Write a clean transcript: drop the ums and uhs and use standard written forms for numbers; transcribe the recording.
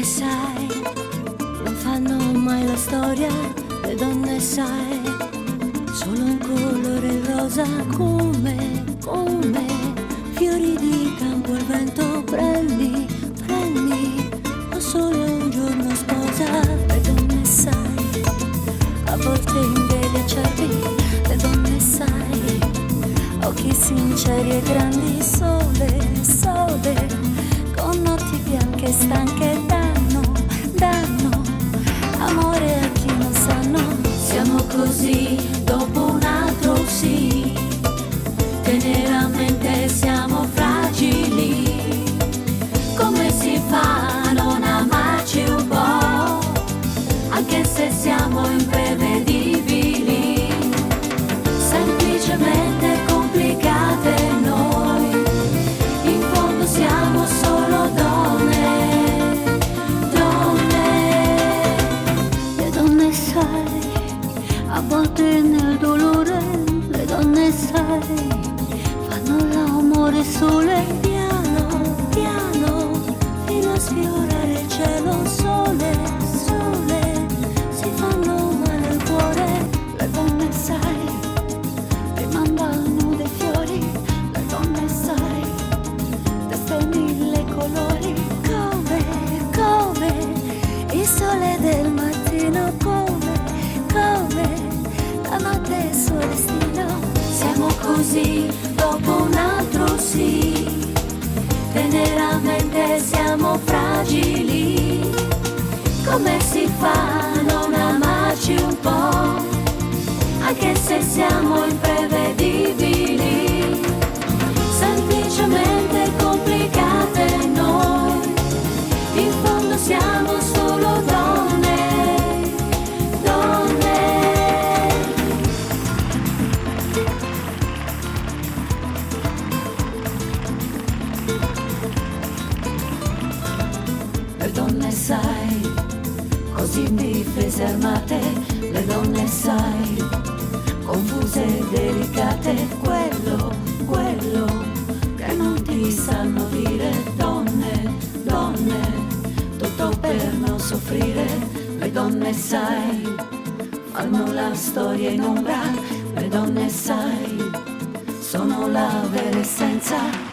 sai, non fanno mai la storia, le donne sai, solo un colore rosa come fiori di campo al vento. Prendi, ma solo un giorno sposa. Le donne sai, a volte invede acerbi, le donne sai, occhi sinceri e grandi, sole, con notti bianche e stanche, danno amore a chi non sanno. Siamo così dopo un altro sì, teneramente siamo fragili. Come si fa a non amarci un po', anche se siamo imprevedibili, semplicemente complicate noi. In fondo siamo solo donne. Le donne sai, a volte nel dolore, le donne sai, fanno l'amore sole, piano, fino a sfiorare il cielo. Sole, si fanno male al cuore. Le donne sai, rimandano dei fiori, le donne sai, teste mille colori, come il sole del mattino, come la notte e il suo destino. Siamo così dopo un altro sì, teneramente siamo fragili. Come si fa a non amarci un po', anche se siamo imprevedibili, semplicemente complicate noi. In fondo siamo solo donne. Le donne sai, così indifese e armate, le donne sai, confuse e delicate, quello che non ti sanno dire. Donne, tutto per non soffrire. Le donne sai, fanno la storia in ombra, le donne sai, sono la vera essenza.